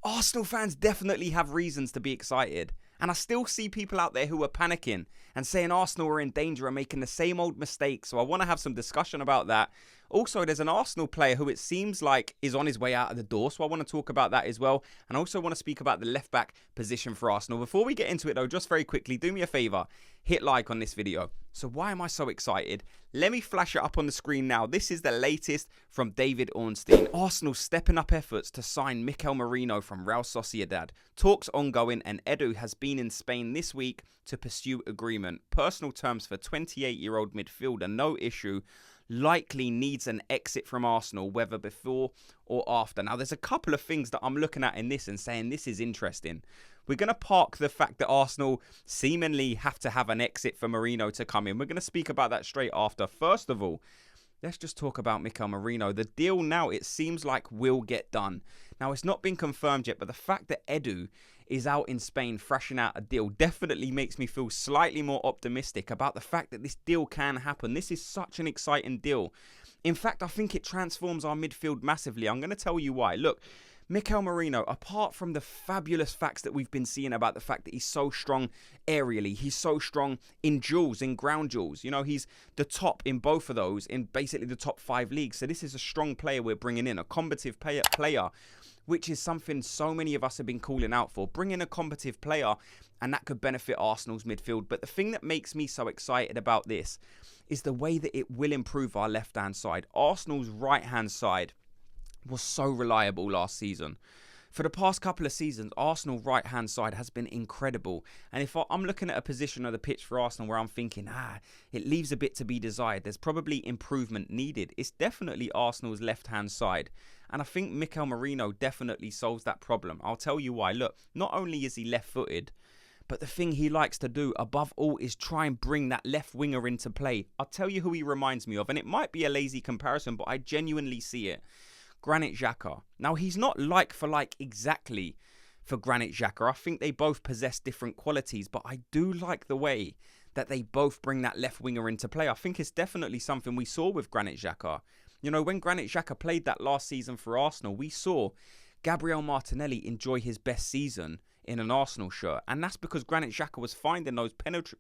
Arsenal fans definitely have reasons to be excited. And I still see people out there who are panicking and saying Arsenal are in danger and making the same old mistakes. So I want to have some discussion about that. Also, there's an Arsenal player who it seems like is on his way out of the door. So I want to talk about that as well. And I also want to speak about the left back position for Arsenal. Before we get into it though, just very quickly, do me a favour. Hit like on this video. So why am I so excited? Let me flash it up on the screen now. This is the latest from David Ornstein. Arsenal stepping up efforts to sign Mikel Merino from Real Sociedad. Talks ongoing and Edu has been in Spain this week to pursue agreement. Personal terms for 28-year-old midfielder, no issue. Likely needs an exit from Arsenal, whether before or after. Now, there's a couple of things that I'm looking at in this and saying this is interesting. We're going to park the fact that Arsenal seemingly have to have an exit for Merino to come in. We're going to speak about that straight after. First of all, let's just talk about Mikel Merino. The deal now, it seems like, will get done. Now, it's not been confirmed yet, but the fact that Edu is out in Spain thrashing out a deal definitely makes me feel slightly more optimistic about the fact that this deal can happen. This is such an exciting deal. In fact, I think it transforms our midfield massively. I'm going to tell you why. Look, Mikel Merino, apart from the fabulous facts that we've been seeing about the fact that he's so strong aerially, he's so strong in duels, in ground duels. You know, he's the top in both of those, in basically the top 5 leagues. So this is a strong player we're bringing in, a combative player, which is something so many of us have been calling out for. Bring in a combative player, and that could benefit Arsenal's midfield. But the thing that makes me so excited about this is the way that it will improve our left-hand side. Arsenal's right-hand side was so reliable last season. For the past couple of seasons, Arsenal right-hand side has been incredible. And if I'm looking at a position of the pitch for Arsenal where I'm thinking, it leaves a bit to be desired, there's probably improvement needed, it's definitely Arsenal's left-hand side. And I think Mikel Merino definitely solves that problem. I'll tell you why. Look, not only is he left-footed, but the thing he likes to do above all is try and bring that left winger into play. I'll tell you who he reminds me of, and it might be a lazy comparison, but I genuinely see it. Granit Xhaka. Now, he's not like for like exactly for Granit Xhaka. I think they both possess different qualities, but I do like the way that they both bring that left winger into play. I think it's definitely something we saw with Granit Xhaka. You know, when Granit Xhaka played that last season for Arsenal, we saw Gabriel Martinelli enjoy his best season in an Arsenal shirt. And that's because Granit Xhaka was finding those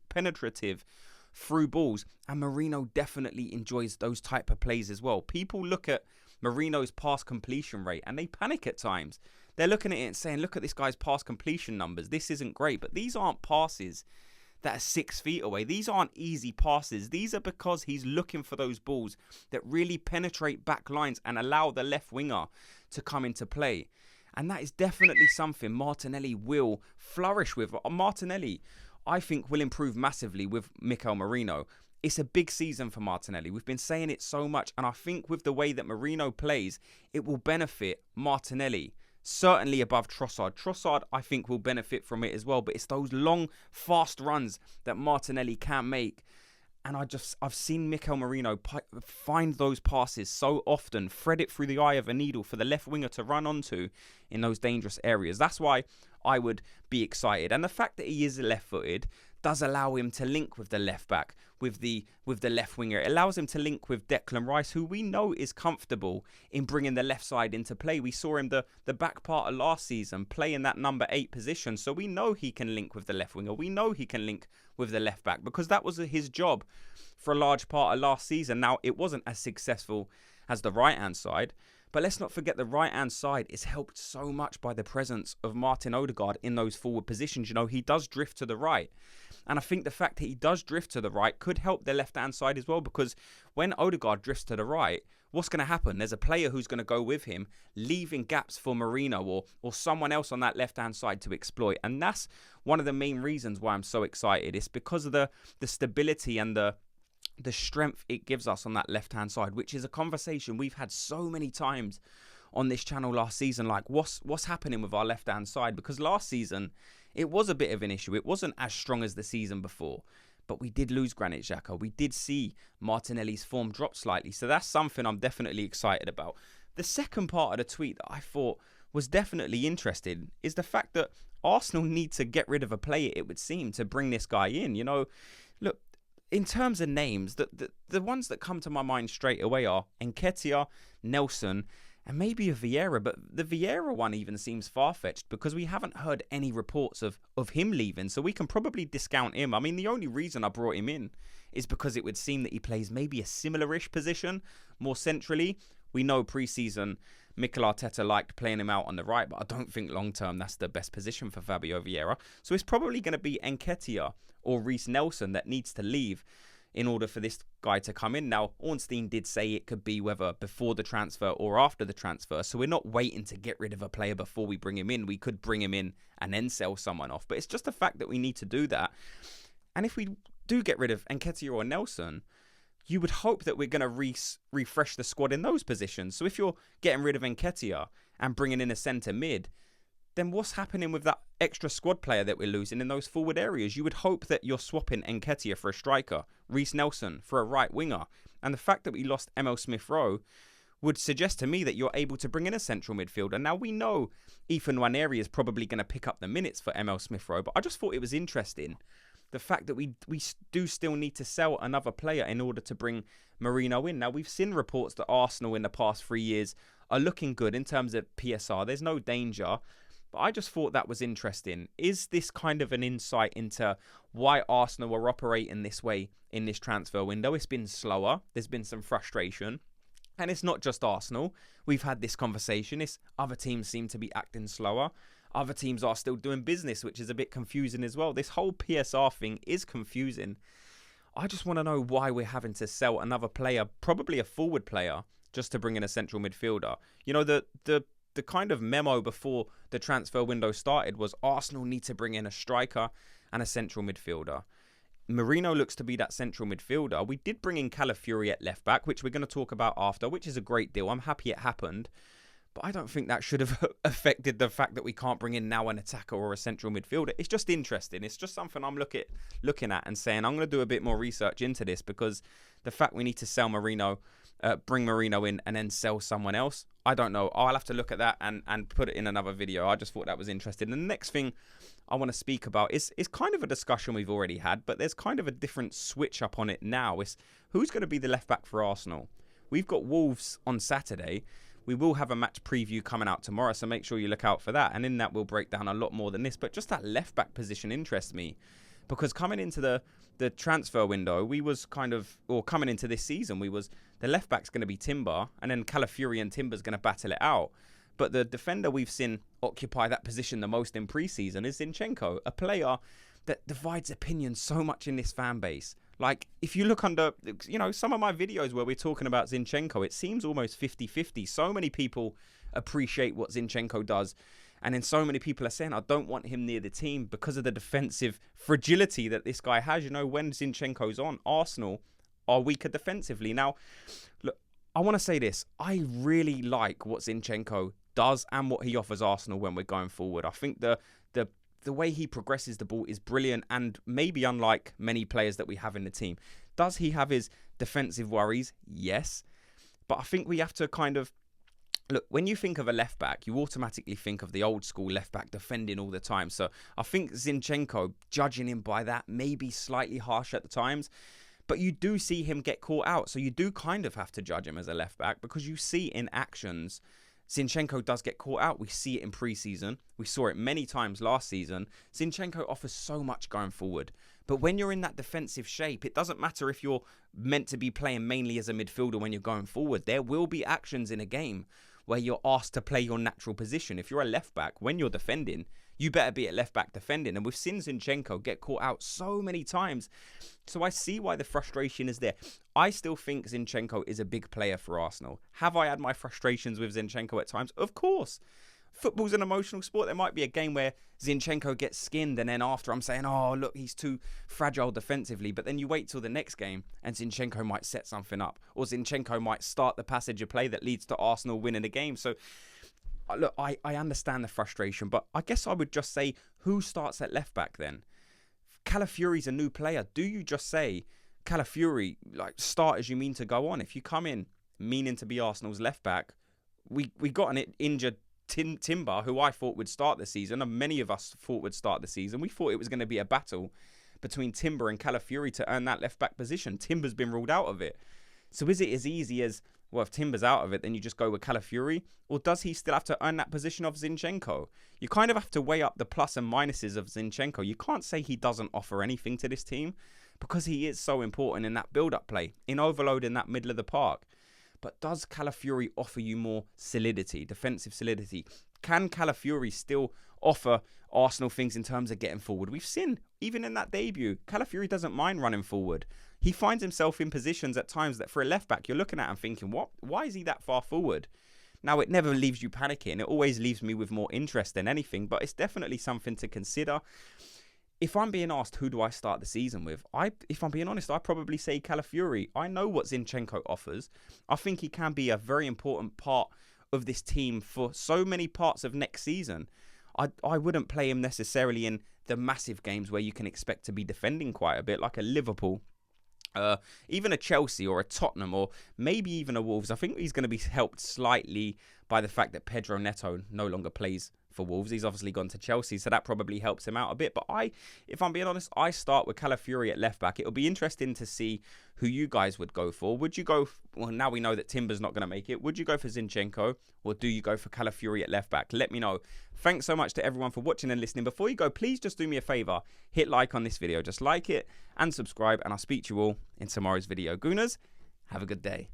penetrative through balls. And Merino definitely enjoys those type of plays as well. People look at Merino's pass completion rate and they panic at times. They're looking at it and saying, look at this guy's pass completion numbers. This isn't great. But these aren't passes that are 6 feet away. These aren't easy passes. These are because he's looking for those balls that really penetrate back lines and allow the left winger to come into play. And that is definitely something Martinelli will flourish with. Martinelli, I think, will improve massively with Mikel Merino. It's a big season for Martinelli. We've been saying it so much. And I think with the way that Merino plays, it will benefit Martinelli. Certainly above Trossard. Trossard, I think, will benefit from it as well. But it's those long, fast runs that Martinelli can make. And I've seen Mikel Merino find those passes so often, thread it through the eye of a needle for the left winger to run onto in those dangerous areas. That's why I would be excited. And the fact that he is left-footed does allow him to link with the left back, with the left winger. It allows him to link with Declan Rice, who we know is comfortable in bringing the left side into play. We saw him the back part of last season play in that number 8 position. So we know he can link with the left winger. We know he can link with the left back because that was his job for a large part of last season. Now, it wasn't as successful as the right-hand side. But let's not forget the right-hand side is helped so much by the presence of Martin Odegaard in those forward positions. You know, he does drift to the right. And I think the fact that he does drift to the right could help the left-hand side as well, because when Odegaard drifts to the right, what's going to happen? There's a player who's going to go with him, leaving gaps for Merino or someone else on that left-hand side to exploit. And that's one of the main reasons why I'm so excited. It's because of the stability and the strength it gives us on that left-hand side, which is a conversation we've had so many times on this channel last season. Like, what's happening with our left-hand side? Because last season, it was a bit of an issue. It wasn't as strong as the season before, but we did lose Granit Xhaka. We did see Martinelli's form drop slightly. So that's something I'm definitely excited about. The second part of the tweet that I thought was definitely interesting is the fact that Arsenal need to get rid of a player, it would seem, to bring this guy in. You know, look, in terms of names, the ones that come to my mind straight away are Nketiah, Nelson, and maybe a Vieira, but the Vieira one even seems far-fetched because we haven't heard any reports of him leaving, so we can probably discount him. I mean, the only reason I brought him in is because it would seem that he plays maybe a similar-ish position, more centrally. We know pre-season Mikel Arteta liked playing him out on the right, but I don't think long-term that's the best position for Fabio Vieira. So it's probably going to be Nketiah or Reiss Nelson that needs to leave in order for this guy to come in. Now, Ornstein did say it could be whether before the transfer or after the transfer, so we're not waiting to get rid of a player before we bring him in. We could bring him in and then sell someone off, but it's just the fact that we need to do that. And if we do get rid of Nketiah or Nelson, you would hope that we're going to refresh the squad in those positions. So if you're getting rid of Nketiah and bringing in a centre mid, then what's happening with that extra squad player that we're losing in those forward areas? You would hope that you're swapping Nketiah for a striker, Reiss Nelson for a right winger. And the fact that we lost Emil Smith-Rowe would suggest to me that you're able to bring in a central midfielder. Now, we know Ethan Nwaneri is probably going to pick up the minutes for Emil Smith-Rowe, but I just thought it was interesting, the fact that we do still need to sell another player in order to bring Merino in. Now, we've seen reports that Arsenal in the past 3 years are looking good in terms of PSR. There's no danger. But I just thought that was interesting. Is this kind of an insight into why Arsenal are operating this way in this transfer window? It's been slower. There's been some frustration. And it's not just Arsenal. We've had this conversation. Other teams seem to be acting slower. Other teams are still doing business, which is a bit confusing as well. This whole PSR thing is confusing. I just want to know why we're having to sell another player, probably a forward player, just to bring in a central midfielder. You know, the kind of memo before the transfer window started was Arsenal need to bring in a striker and a central midfielder. Merino looks to be that central midfielder. We did bring in Calafiori at left back, which we're going to talk about after, which is a great deal. I'm happy it happened. But I don't think that should have affected the fact that we can't bring in now an attacker or a central midfielder. It's just interesting. It's just something I'm looking at and saying I'm going to do a bit more research into this, because the fact we need to sell Merino, bring Merino in and then sell someone else, I don't know. I'll have to look at that and put it in another video. I just thought that was interesting. And the next thing I want to speak about is kind of a discussion we've already had, but there's kind of a different switch up on it now. It's who's going to be the left back for Arsenal. We've got Wolves on Saturday. We will have a match preview coming out tomorrow, so make sure you look out for that. And in that, we'll break down a lot more than this. But just that left-back position interests me, because coming into the transfer window, coming into this season, the left-back's going to be Timber, and then Calafiori and Timber's going to battle it out. But the defender we've seen occupy that position the most in pre-season is Zinchenko, a player that divides opinion so much in this fan base. Like, if you look under, some of my videos where we're talking about Zinchenko, it seems almost 50-50. So many people appreciate what Zinchenko does. And then so many people are saying, I don't want him near the team because of the defensive fragility that this guy has. You know, when Zinchenko's on, Arsenal are weaker defensively. Now, look, I want to say this. I really like what Zinchenko does and what he offers Arsenal when we're going forward. I think the way he progresses the ball is brilliant and maybe unlike many players that we have in the team. Does he have his defensive worries? Yes. But I think we have to kind of... Look, when you think of a left-back, you automatically think of the old-school left-back defending all the time. So I think Zinchenko, judging him by that, may be slightly harsh at the times. But you do see him get caught out. So you do kind of have to judge him as a left-back, because you see in actions... Zinchenko does get caught out. We see it in pre-season. We saw it many times last season. Zinchenko offers so much going forward. But when you're in that defensive shape, it doesn't matter if you're meant to be playing mainly as a midfielder when you're going forward. There will be actions in a game where you're asked to play your natural position. If you're a left-back, when you're defending, you better be at left-back defending. And we've seen Zinchenko get caught out so many times. So I see why the frustration is there. I still think Zinchenko is a big player for Arsenal. Have I had my frustrations with Zinchenko at times? Of course. Football's an emotional sport. There might be a game where Zinchenko gets skinned and then after I'm saying, oh, look, he's too fragile defensively. But then you wait till the next game and Zinchenko might set something up. Or Zinchenko might start the passage of play that leads to Arsenal winning the game. So, look, I understand the frustration, but I guess I would just say, who starts at left back then? Calafiori's a new player. Do you just say, Calafiori, start as you mean to go on? If you come in meaning to be Arsenal's left back, we got an injured Timber, who I thought would start the season, and many of us thought would start the season. We thought it was going to be a battle between Timber and Calafiori to earn that left back position. Timber's been ruled out of it. So is it as easy as Well, if Timber's out of it, then you just go with Calafiori? Or does he still have to earn that position of Zinchenko? You kind of have to weigh up the plus and minuses of Zinchenko. You can't say he doesn't offer anything to this team because he is so important in that build-up play, in overload in that middle of the park. But does Calafiori offer you more solidity, defensive solidity? Can Calafiori still offer Arsenal things in terms of getting forward? We've seen, even in that debut, Calafiori doesn't mind running forward. He finds himself in positions at times that for a left-back, you're looking at and thinking, what? Why is he that far forward? Now, it never leaves you panicking. It always leaves me with more interest than anything, but it's definitely something to consider. If I'm being asked, who do I start the season with? If I'm being honest, I'd probably say Calafiori. I know what Zinchenko offers. I think he can be a very important part of this team for so many parts of next season. I wouldn't play him necessarily in the massive games where you can expect to be defending quite a bit, like a Liverpool, even a Chelsea or a Tottenham, or maybe even a Wolves. I think he's going to be helped slightly by the fact that Pedro Neto no longer plays for Wolves. He's obviously gone to Chelsea, so that probably helps him out a bit. But if I'm being honest, I start with Calafiori at left back. It'll be interesting to see who you guys would go for. Would you go, well, now we know that Timber's not going to make it. Would you go for Zinchenko, or do you go for Calafiori at left back? Let me know. Thanks so much to everyone for watching and listening. Before you go, please just do me a favor. Hit like on this video. Just like it and subscribe, and I'll speak to you all in tomorrow's video. Gooners, have a good day.